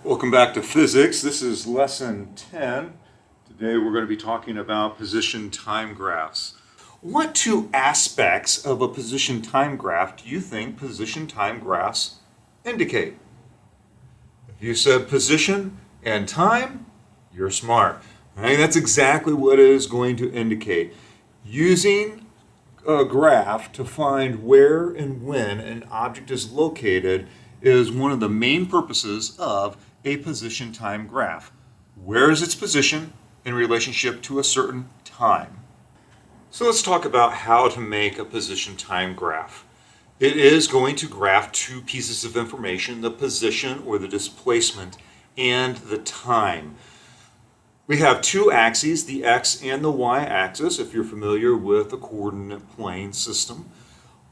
Welcome back to physics. This is lesson 10. Today we're going to be talking about position time graphs. What two aspects of a position time graph do you think position time graphs indicate? If you said position and time, you're smart. Right? That's exactly what it is going to indicate. Using a graph to find where and when an object is located is one of the main purposes of a position time graph. Where is its position in relationship to a certain time? So let's talk about how to make a position time graph. It is going to graph two pieces of information, the position or the displacement and the time. We have two axes, the x and the y axis, if you're familiar with the coordinate plane system.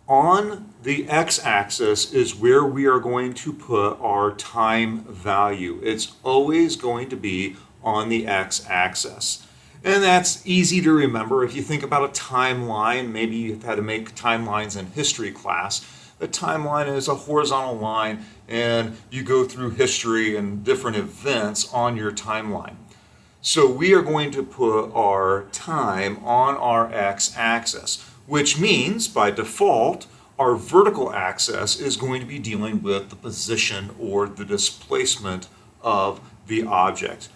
On the x-axis is where we are going to put our time value. It's always going to be on the x-axis. And that's easy to remember. If you think about a timeline, maybe you've had to make timelines in history class. A timeline is a horizontal line, and you go through history and different events on your timeline. So we are going to put our time on our x-axis, which means by default, our vertical axis is going to be dealing with the position or the displacement of the object.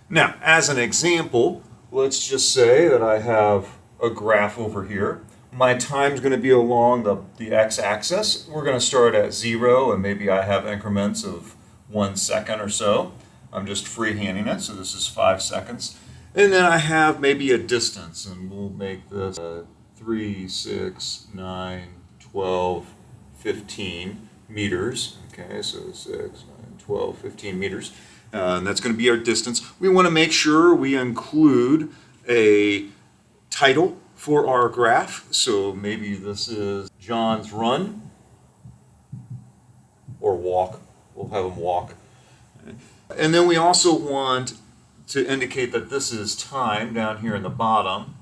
Now, as an example, let's just say that I have a graph over here. My time is going to be along the x-axis. We're going to start at 0, and maybe I have increments of 1 second or so. I'm just freehanding it, so this is 5 seconds. And then I have maybe a distance, and we'll make this 3, 6, 9, 12, 15 meters. Okay, so 6, 9, 12, 15 meters. And that's going to be our distance. We want to make sure we include a title for our graph. So maybe this is John's run or walk. We'll have him walk. And then we also want to indicate that this is time down here in the bottom.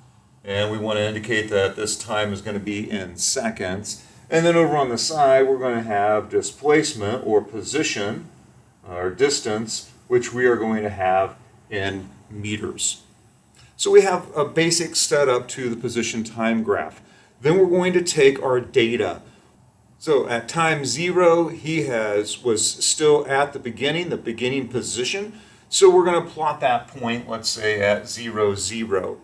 And we want to indicate that this time is going to be in seconds. And then over on the side, we're going to have displacement or position or distance, which we are going to have in meters. So we have a basic setup to the position time graph. Then we're going to take our data. So at time 0, he was still at the beginning position. So we're going to plot that point, let's say at 0, 0.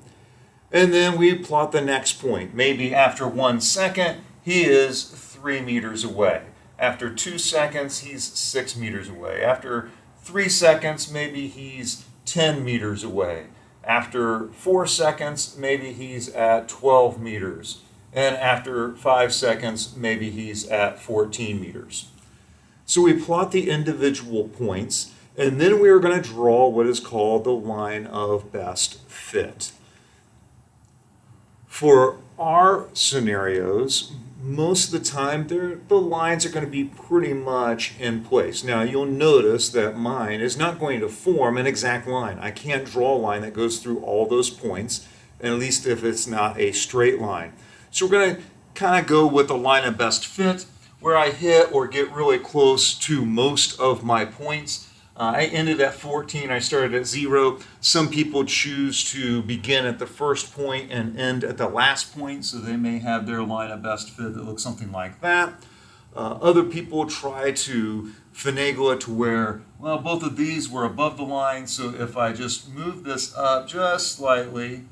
And then we plot the next point. Maybe after 1 second, he is 3 meters away. After 2 seconds, he's 6 meters away. After 3 seconds, maybe he's 10 meters away. After 4 seconds, maybe he's at 12 meters. And after 5 seconds, maybe he's at 14 meters. So we plot the individual points, and then we are going to draw what is called the line of best fit. For our scenarios, most of the time, the lines are going to be pretty much in place. Now, you'll notice that mine is not going to form an exact line. I can't draw a line that goes through all those points, at least if it's not a straight line. So we're going to kind of go with the line of best fit, where I hit or get really close to most of my points. I ended at 14, I started at 0. Some people choose to begin at the first point and end at the last point, so they may have their line of best fit that looks something like that. Other people try to finagle it to where, well, both of these were above the line, so if I just move this up just slightly,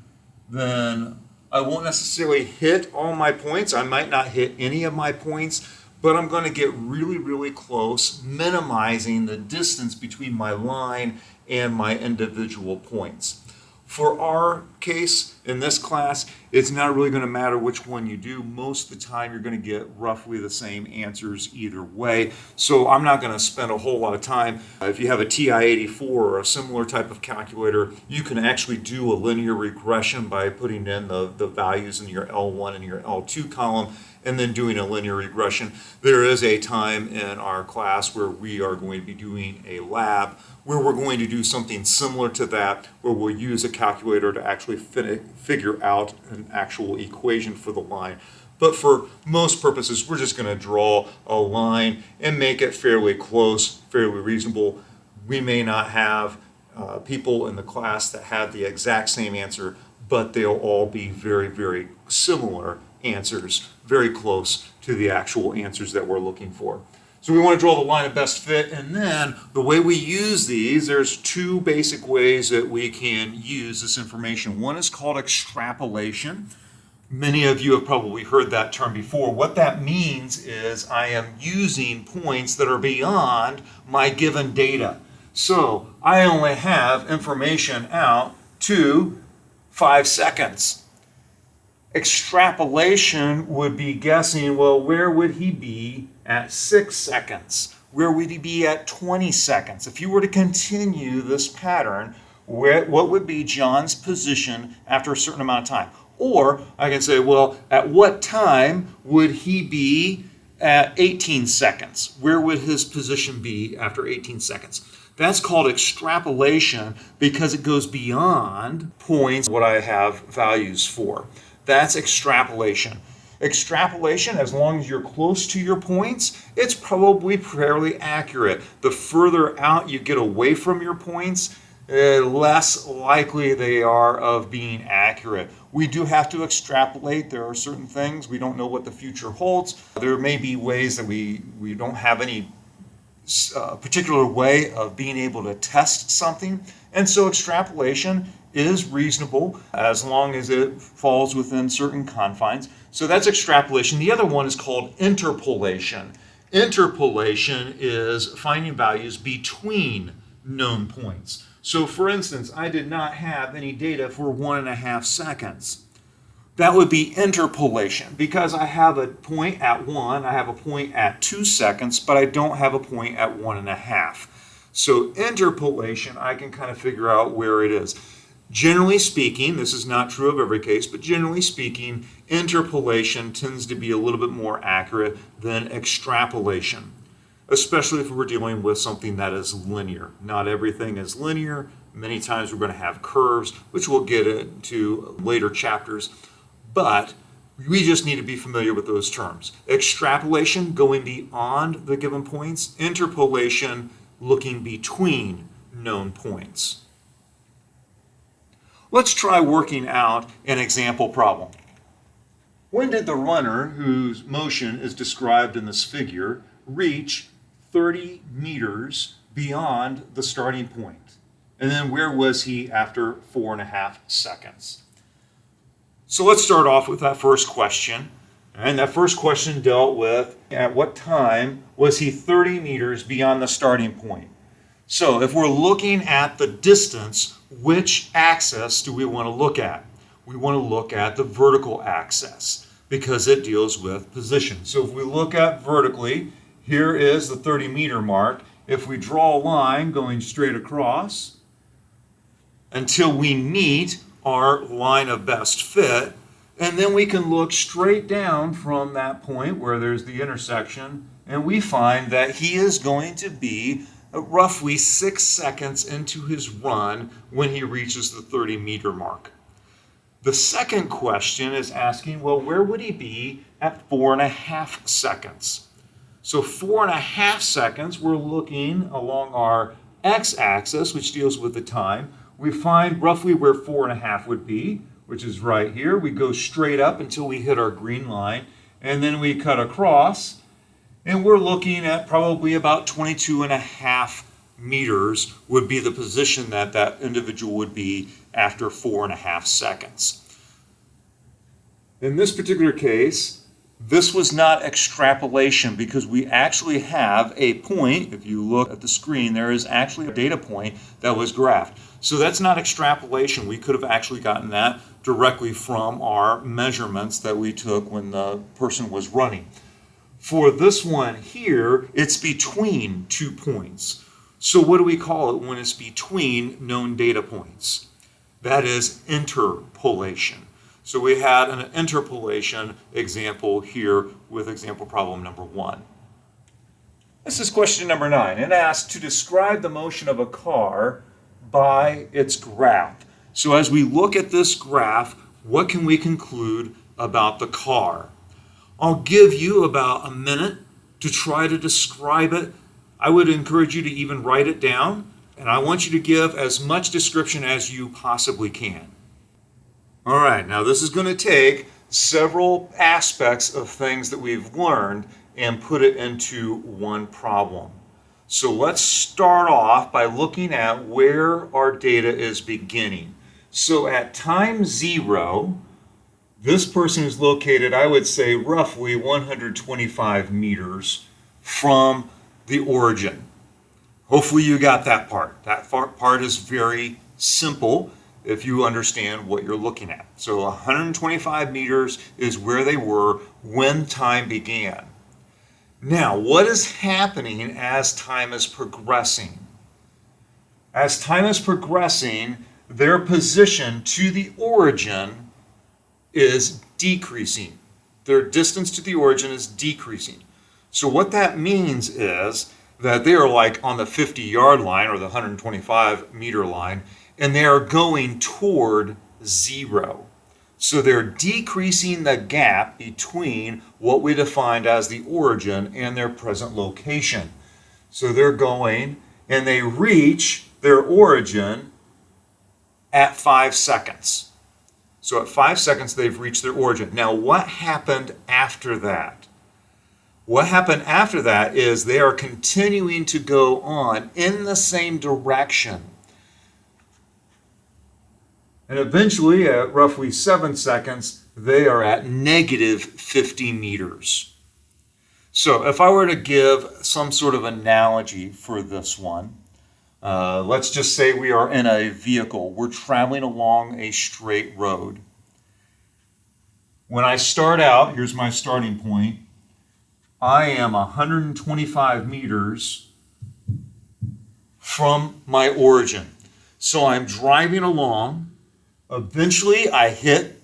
then I won't necessarily hit all my points. I might not hit any of my points, but I'm going to get really, really close, minimizing the distance between my line and my individual points. For our case in this class, it's not really going to matter which one you do. Most of the time, you're going to get roughly the same answers either way. So I'm not going to spend a whole lot of time. If you have a TI-84 or a similar type of calculator, you can actually do a linear regression by putting in the values in your L1 and your L2 column and then doing a linear regression. There is a time in our class where we are going to be doing a lab where we're going to do something similar to that, where we'll use a calculator to actually figure out an actual equation for the line. But for most purposes, we're just going to draw a line and make it fairly close, fairly reasonable. We may not have people in the class that have the exact same answer, but they'll all be very, very similar answers, very close to the actual answers that we're looking for. So we want to draw the line of best fit, and then the way we use these, there's two basic ways that we can use this information. One is called extrapolation. Many of you have probably heard that term before. What that means is I am using points that are beyond my given data. So I only have information out to 5 seconds. Extrapolation would be guessing, well, where would he be at 6 seconds? Where would he be at 20 seconds? If you were to continue this pattern, what would be John's position after a certain amount of time? Or I can say, well, at what time would he be at 18 seconds? Where would his position be after 18 seconds? That's called extrapolation because it goes beyond points, what I have values for. That's extrapolation. Extrapolation, as long as you're close to your points, it's probably fairly accurate. The further out you get away from your points, less likely they are of being accurate. We do have to extrapolate. There are certain things we don't know what the future holds. There may be ways that we don't have any particular way of being able to test something. And so extrapolation is reasonable as long as it falls within certain confines. So that's extrapolation. The other one is called interpolation. Interpolation is finding values between known points. So for instance, I did not have any data for 1.5 seconds. That would be interpolation because I have a point at 1, I have a point at 2 seconds, but I don't have a point at 1.5. So interpolation, I can kind of figure out where it is. Generally speaking, this is not true of every case, but generally speaking, interpolation tends to be a little bit more accurate than extrapolation, especially if we're dealing with something that is linear. Not everything is linear. Many times we're going to have curves, which we'll get into later chapters, but we just need to be familiar with those terms. Extrapolation, going beyond the given points. Interpolation, looking between known points. Let's try working out an example problem. When did the runner, whose motion is described in this figure, reach 30 meters beyond the starting point? And then where was he after 4.5 seconds? So let's start off with that first question. And that first question dealt with at what time was he 30 meters beyond the starting point? So if we're looking at the distance, which axis do we want to look at? We want to look at the vertical axis because it deals with position. So if we look at vertically, here is the 30-meter mark. If we draw a line going straight across until we meet our line of best fit, and then we can look straight down from that point where there's the intersection, and we find that he is going to be roughly 6 seconds into his run when he reaches the 30-meter mark. The second question is asking, well, where would he be at 4.5 seconds? So 4.5 seconds, we're looking along our x-axis, which deals with the time. We find roughly where 4.5 would be, which is right here. We go straight up until we hit our green line, and then we cut across, and we're looking at probably about 22.5 meters would be the position that that individual would be after 4.5 seconds. In this particular case, this was not extrapolation because we actually have a point. If you look at the screen, there is actually a data point that was graphed. So that's not extrapolation. We could have actually gotten that directly from our measurements that we took when the person was running. For this one here, it's between 2 points. So what do we call it when it's between known data points? That is interpolation. So we had an interpolation example here with example problem number 1. This is question number 9. It asks to describe the motion of a car by its graph. So as we look at this graph, what can we conclude about the car? I'll give you about a minute to try to describe it. I would encourage you to even write it down And I want you to give as much description as you possibly can. All right, now this is going to take several aspects of things that we've learned and put it into one problem. So let's start off by looking at where our data is beginning. So at time 0, this person is located, I would say, roughly 125 meters from the origin. Hopefully you got that part. That part is very simple if you understand what you're looking at. So 125 meters is where they were when time began. Now, what is happening as time is progressing? As time is progressing, their position to the origin is decreasing. Their distance to the origin is decreasing. So what that means is that they are like on the 50-yard line or the 125-meter line, and they are going toward 0. So they're decreasing the gap between what we defined as the origin and their present location. So they're going and they reach their origin at 5 seconds. So at 5 seconds, they've reached their origin. Now, what happened after that? What happened after that is they are continuing to go on in the same direction. And eventually, at roughly 7 seconds, they are at negative 50 meters. So if I were to give some sort of analogy for this one, let's just say we are in a vehicle. We're traveling along a straight road. When I start out, here's my starting point. I am 125 meters from my origin. So I'm driving along. Eventually, I hit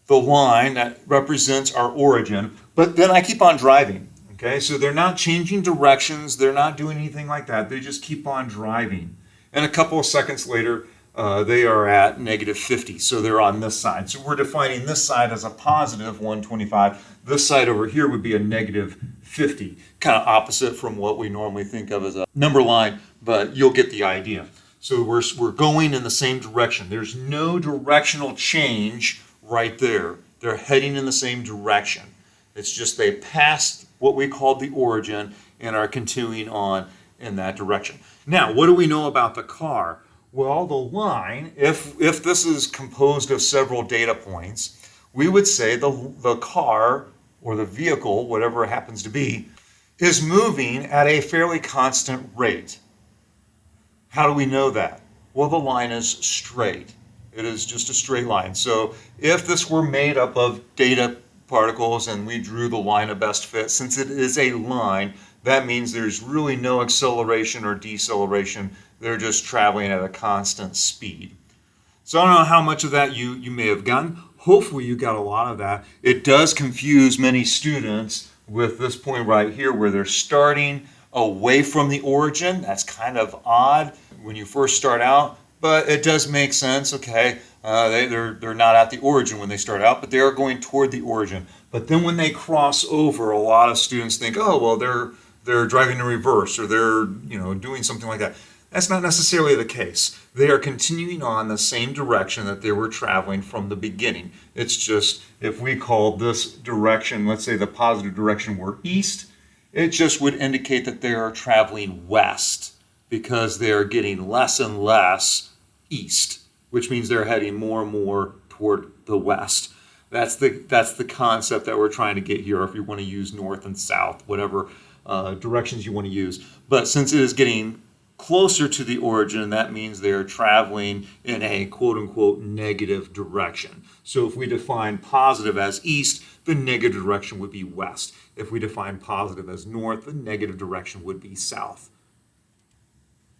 the line that represents our origin, but then I keep on driving. Okay, so they're not changing directions. They're not doing anything like that. They just keep on driving. And a couple of seconds later, they are at negative 50. So they're on this side. So we're defining this side as a positive 125. This side over here would be a negative 50. Kind of opposite from what we normally think of as a number line, but you'll get the idea. So we're going in the same direction. There's no directional change right there. They're heading in the same direction. It's just they passed what we called the origin and are continuing on in that direction. Now, what do we know about the car? Well, the line, if this is composed of several data points, we would say the car or the vehicle, whatever it happens to be, is moving at a fairly constant rate. How do we know that? Well, the line is straight. It is just a straight line. So if this were made up of data particles and we drew the line of best fit, since it is a line, that means there's really no acceleration or deceleration. They're just traveling at a constant speed. So I don't know how much of that you may have gotten. Hopefully you got a lot of that. It does confuse many students with this point right here where they're starting away from the origin. That's kind of odd when you first start out, but it does make sense. Okay, they're not at the origin when they start out, but they are going toward the origin. But then when they cross over, a lot of students think, oh, well, they're driving in reverse or they're doing something like that. That's not necessarily the case. They are continuing on the same direction that they were traveling from the beginning. It's just if we called this direction, let's say the positive direction were east, it just would indicate that they are traveling west because they are getting less and less east, which means they're heading more and more toward the west. That's the concept that we're trying to get here, if you want to use north and south, whatever directions you want to use. But since it is getting closer to the origin, that means they're traveling in a quote-unquote negative direction. So if we define positive as east, the negative direction would be west. If we define positive as north, the negative direction would be south.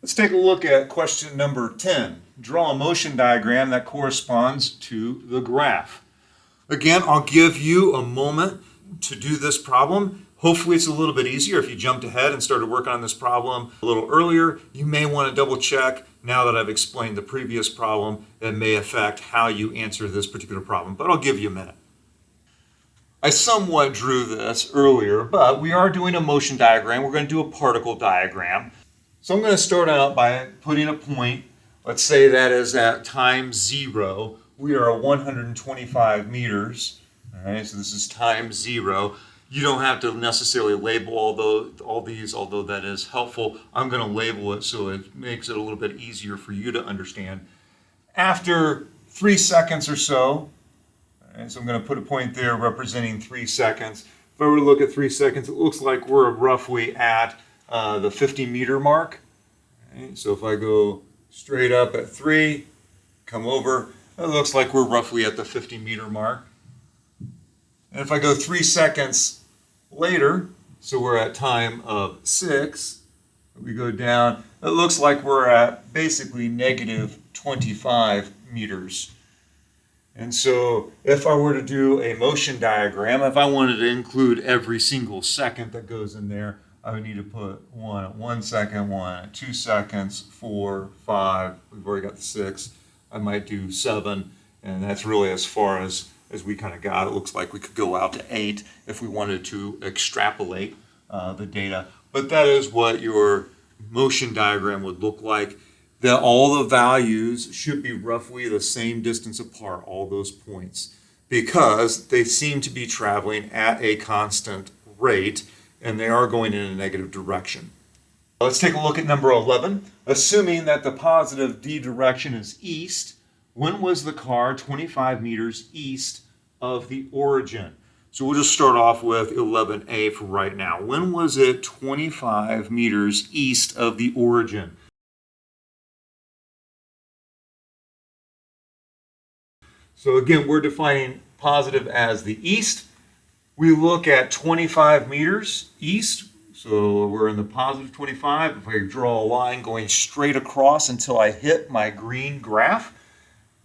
Let's take a look at question number 10. Draw a motion diagram that corresponds to the graph. Again, I'll give you a moment to do this problem. Hopefully it's a little bit easier. If you jumped ahead and started working on this problem a little earlier, you may want to double check now that I've explained the previous problem. It may affect how you answer this particular problem, but I'll give you a minute. I somewhat drew this earlier, but we are doing a motion diagram. We're going to do a particle diagram. So I'm going to start out by putting a point. Let's say that is at time 0. We are at 125 meters. All right, so this is time 0. You don't have to necessarily label all these, although that is helpful. I'm going to label it so it makes it a little bit easier for you to understand. After 3 seconds or so, and so I'm going to put a point there representing 3 seconds. If I were to look at 3 seconds, it looks like we're roughly at the 50-meter mark. Okay, so if I go straight up at 3, come over, it looks like we're roughly at the 50-meter mark. And if I go 3 seconds later, so we're at time of 6, we go down, it looks like we're at basically negative 25 meters. And so if I were to do a motion diagram, if I wanted to include every single second that goes in there, I would need to put 1 at 1 second, 1 at 2 seconds, 4, 5, we've already got the 6. I might do 7, and that's really as far as we kind of got. It looks like we could go out to 8 if we wanted to extrapolate the data. But that is what your motion diagram would look like. That all the values should be roughly the same distance apart, all those points, because they seem to be traveling at a constant rate and they are going in a negative direction. Let's take a look at number 11. Assuming that the positive d direction is east, when was the car 25 meters east of the origin? So we'll just start off with 11A for right now. When was it 25 meters east of the origin? So again, we're defining positive as the east. We look at 25 meters east. So we're in the positive 25. If I draw a line going straight across until I hit my green graph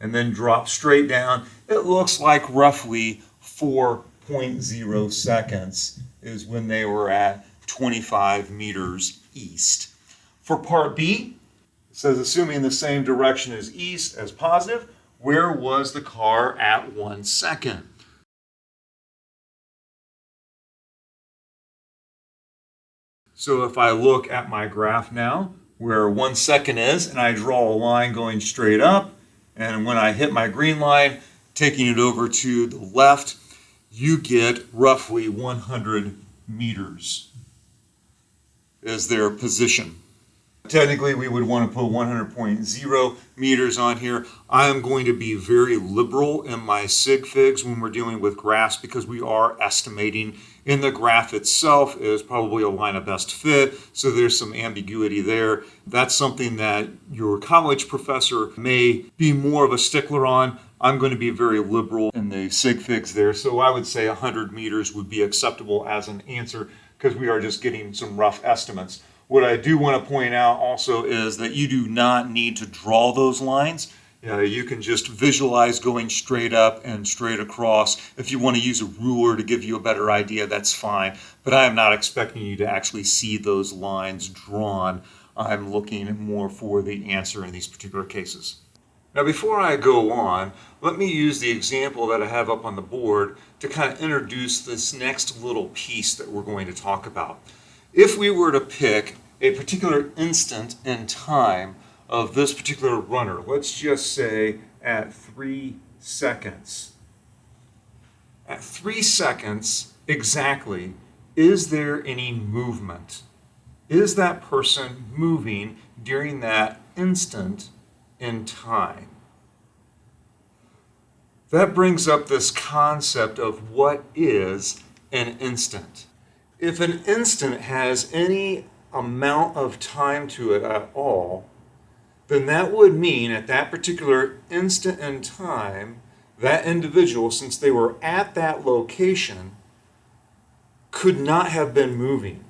and then drop straight down, it looks like roughly 4.0 seconds is when they were at 25 meters east. For part B, it says assuming the same direction as east as positive, where was the car at 1 second? So if I look at my graph now, where 1 second is, and I draw a line going straight up, and when I hit my green line, taking it over to the left, you get roughly 100 meters as their position. Technically, we would want to put 100.0 meters on here. I am going to be very liberal in my sig figs when we're dealing with graphs because we are estimating. In the graph itself is probably a line of best fit, so there's some ambiguity there. That's something that your college professor may be more of a stickler on. I'm going to be very liberal in the sig figs there, so I would say 100 meters would be acceptable as an answer because we are just getting some rough estimates. What I do want to point out also is that you do not need to draw those lines. You can just visualize going straight up and straight across. If you want to use a ruler to give you a better idea, that's fine. But I am not expecting you to actually see those lines drawn. I'm looking more for the answer in these particular cases. Now, before I go on, let me use the example that I have up on the board to kind of introduce this next little piece that we're going to talk about. If we were to pick a particular instant in time of this particular runner, let's just say at 3 seconds. At 3 seconds exactly, is there any movement? Is that person moving during that instant in time? That brings up this concept of what is an instant. If an instant has any amount of time to it at all, then that would mean at that particular instant in time, that individual, since they were at that location, could not have been moving.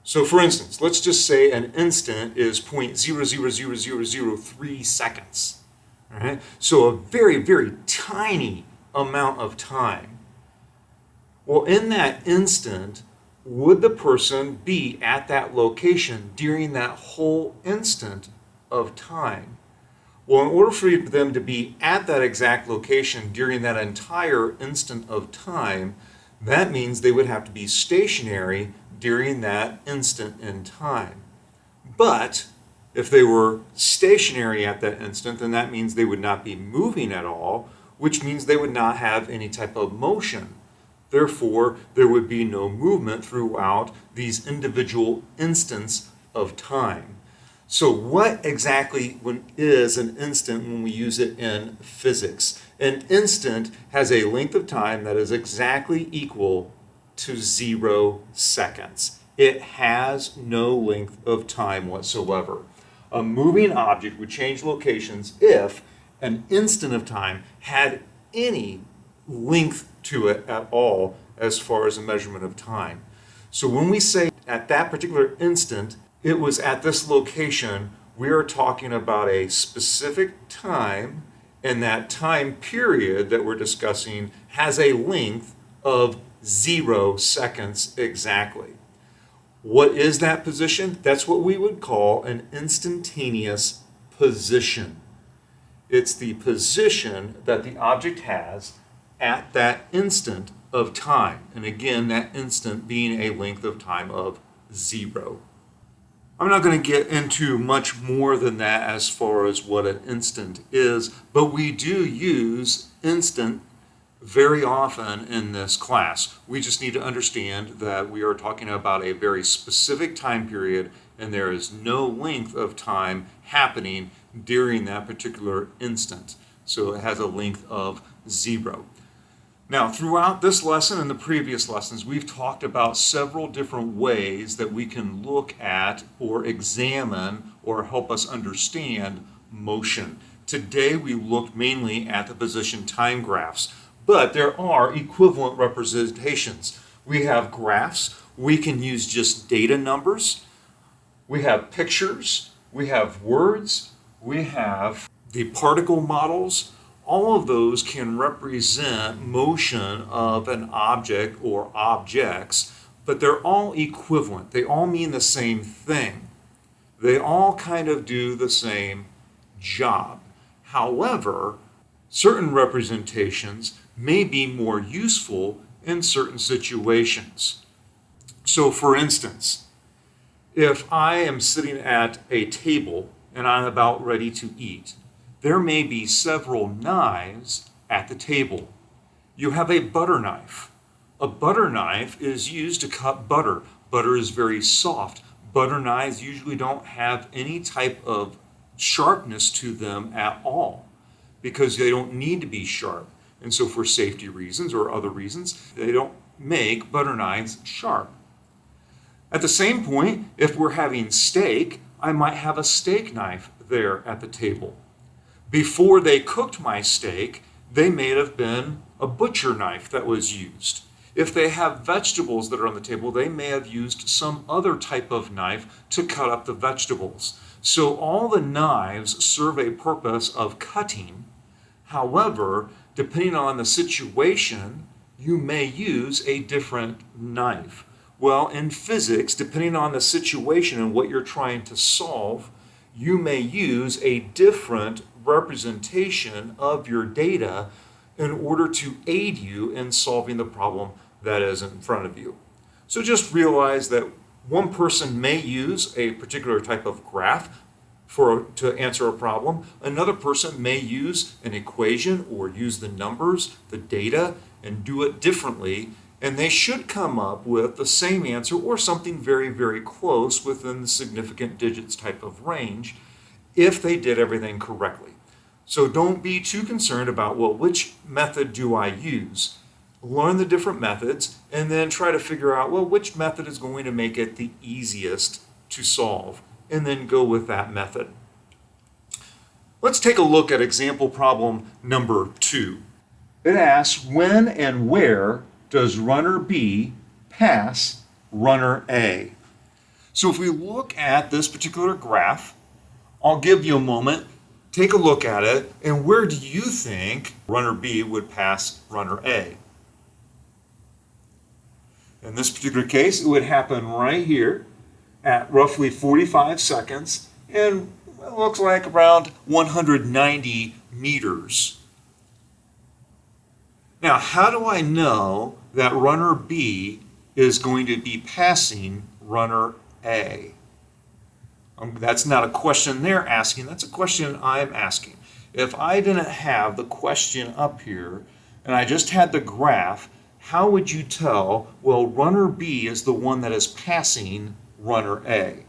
So for instance, let's just say an instant is 0.000003 seconds. All right? So a very, very tiny amount of time. Well, in that instant, would the person be at that location during that whole instant of time? Well, in order for them to be at that exact location during that entire instant of time, that means they would have to be stationary during that instant in time. But if they were stationary at that instant, then that means they would not be moving at all, which means they would not have any type of motion. Therefore, there would be no movement throughout these individual instants of time. So what exactly is an instant when we use it in physics? An instant has a length of time that is exactly equal to 0 seconds. It has no length of time whatsoever. A moving object would change locations if an instant of time had any length to it at all as far as a measurement of time. So when we say at that particular instant, it was at this location, we are talking about a specific time, and that time period that we're discussing has a length of 0 seconds exactly. What is that position? That's what we would call an instantaneous position. It's the position that the object has at that instant of time. And again, that instant being a length of time of 0. I'm not going to get into much more than that as far as what an instant is, but we do use instant very often in this class. We just need to understand that we are talking about a very specific time period, and there is no length of time happening during that particular instant. So it has a length of 0. Now, throughout this lesson and the previous lessons, we've talked about several different ways that we can look at or examine or help us understand motion. Today, we looked mainly at the position time graphs, but there are equivalent representations. We have graphs. We can use just data numbers. We have pictures. We have words. We have the particle models. All of those can represent motion of an object or objects, but they're all equivalent. They all mean the same thing. They all kind of do the same job. However, certain representations may be more useful in certain situations. So for instance, if I am sitting at a table and I'm about ready to eat, there may be several knives at the table. You have a butter knife. A butter knife is used to cut butter. Butter is very soft. Butter knives usually don't have any type of sharpness to them at all because they don't need to be sharp. And so for safety reasons or other reasons, they don't make butter knives sharp. At the same point, if we're having steak, I might have a steak knife there at the table. Before they cooked my steak, they may have been a butcher knife that was used. If they have vegetables that are on the table, they may have used some other type of knife to cut up the vegetables. So all the knives serve a purpose of cutting. However, depending on the situation, you may use a different knife. Well, in physics, depending on the situation and what you're trying to solve, you may use a different representation of your data in order to aid you in solving the problem that is in front of you. So just realize that one person may use a particular type of graph to answer a problem. Another person may use an equation or use the numbers, the data, and do it differently. And they should come up with the same answer or something very, very close within the significant digits type of range if they did everything correctly. So don't be too concerned about, well, which method do I use? Learn the different methods and then try to figure out, well, which method is going to make it the easiest to solve, and then go with that method. Let's take a look at example problem number 2. It asks, when and where does runner B pass runner A? So if we look at this particular graph, I'll give you a moment, take a look at it, and where do you think runner B would pass runner A? In this particular case, it would happen right here at roughly 45 seconds, and it looks like around 190 meters. Now, how do I know that runner B is going to be passing runner A? That's not a question they're asking, that's a question I'm asking. If I didn't have the question up here and I just had the graph, how would you tell, well, runner B is the one that is passing runner A?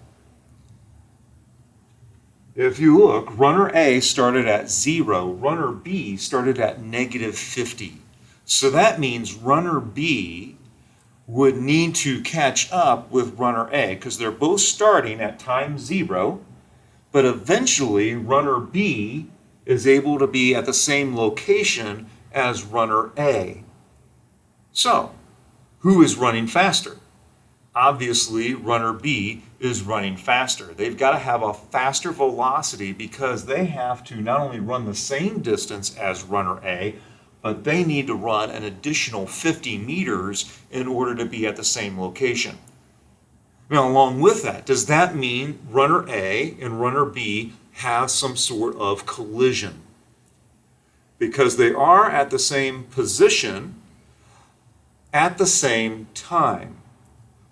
If you look, runner A started at 0, runner B started at -50. So that means runner B would need to catch up with runner A because they're both starting at time 0, but eventually runner B is able to be at the same location as runner A. So, who is running faster? Obviously, runner B is running faster. They've got to have a faster velocity because they have to not only run the same distance as runner A, but they need to run an additional 50 meters in order to be at the same location. Now, along with that, does that mean runner A and runner B have some sort of collision? Because they are at the same position at the same time.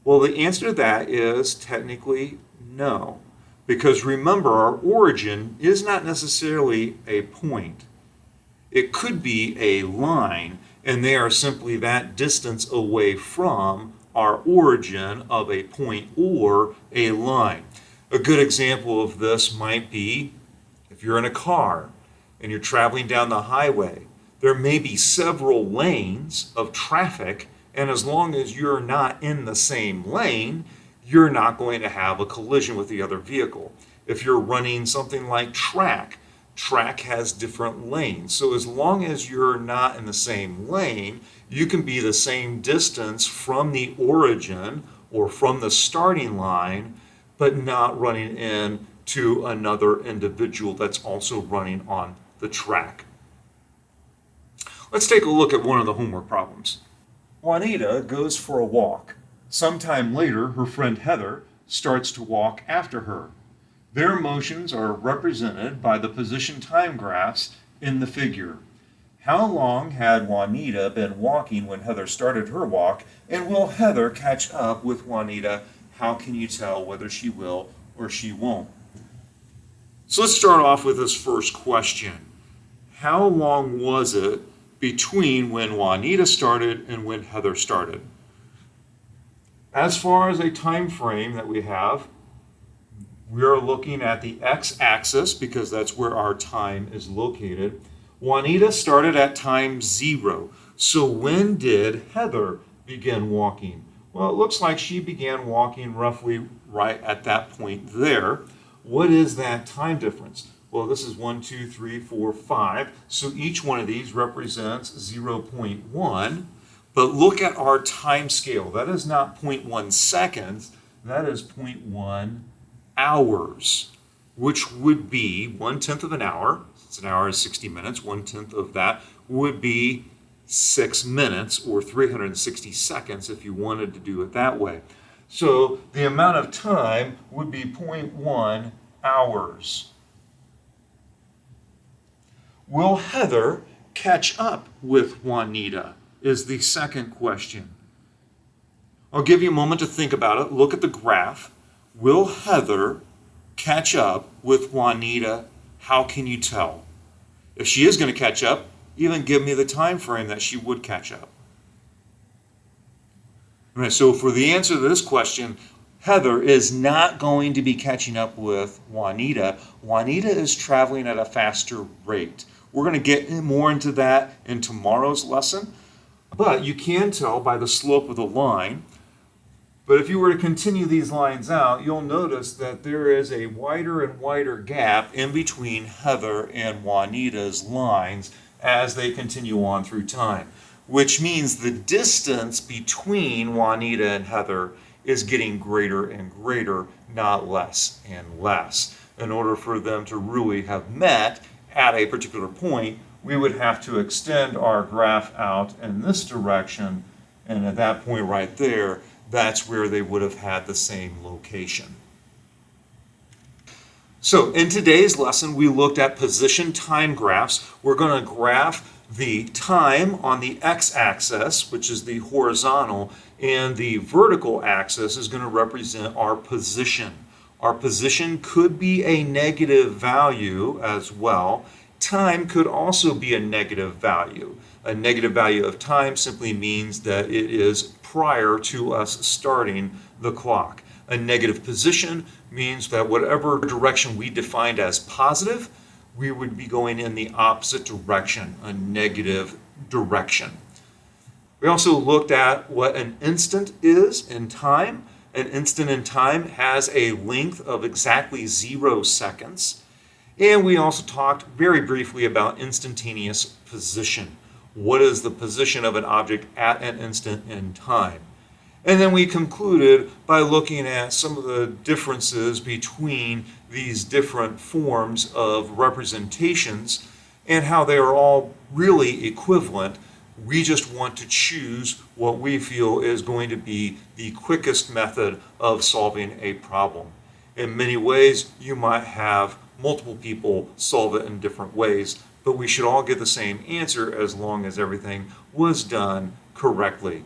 Well, the answer to that is technically no. Because remember, our origin is not necessarily a point. It could be a line, and they are simply that distance away from our origin of a point or a line. A good example of this might be if you're in a car and you're traveling down the highway. There may be several lanes of traffic, and as long as you're not in the same lane, you're not going to have a collision with the other vehicle. If you're running something like track has different lanes. So as long as you're not in the same lane, you can be the same distance from the origin or from the starting line, but not running into another individual that's also running on the track. Let's take a look at one of the homework problems. Juanita goes for a walk. Sometime later, her friend Heather starts to walk after her. Their motions are represented by the position time graphs in the figure. How long had Juanita been walking when Heather started her walk, and will Heather catch up with Juanita? How can you tell whether she will or she won't? So let's start off with this first question. How long was it between when Juanita started and when Heather started? As far as a time frame that we have, we are looking at the x-axis because that's where our time is located. Juanita started at time 0. So when did Heather begin walking? Well, it looks like she began walking roughly right at that point there. What is that time difference? Well, this is 1, 2, 3, 4, 5. So each one of these represents 0.1. But look at our time scale. That is not 0.1 seconds. That is 0.1 hours, which would be 1/10 of an hour. Since an hour is 60 minutes, 1/10 of that would be 6 minutes or 360 seconds if you wanted to do it that way. So the amount of time would be 0.1 hours. Will Heather catch up with Juanita is the second question. I'll give you a moment to think about it. Look at the graph. Will Heather catch up with Juanita? How can you tell? If she is going to catch up, even give me the time frame that she would catch up. All right, so for the answer to this question, Heather is not going to be catching up with Juanita. Juanita is traveling at a faster rate. We're going to get more into that in tomorrow's lesson, but you can tell by the slope of the line. But if you were to continue these lines out, you'll notice that there is a wider and wider gap in between Heather and Juanita's lines as they continue on through time, which means the distance between Juanita and Heather is getting greater and greater, not less and less. In order for them to really have met at a particular point, we would have to extend our graph out in this direction, and at that point right there, that's where they would have had the same location. So in today's lesson, we looked at position time graphs. We're going to graph the time on the x-axis, which is the horizontal, and the vertical axis is going to represent our position Our position could be a negative value as well. Time could also be a negative value. A negative value of time simply means that it is prior to us starting the clock. A negative position means that whatever direction we defined as positive, we would be going in the opposite direction, a negative direction. We also looked at what an instant is in time. An instant in time has a length of exactly 0 seconds. And we also talked very briefly about instantaneous position. What is the position of an object at an instant in time? And then we concluded by looking at some of the differences between these different forms of representations and how they are all really equivalent. We just want to choose what we feel is going to be the quickest method of solving a problem. In many ways, you might have multiple people solve it in different ways, but we should all get the same answer as long as everything was done correctly.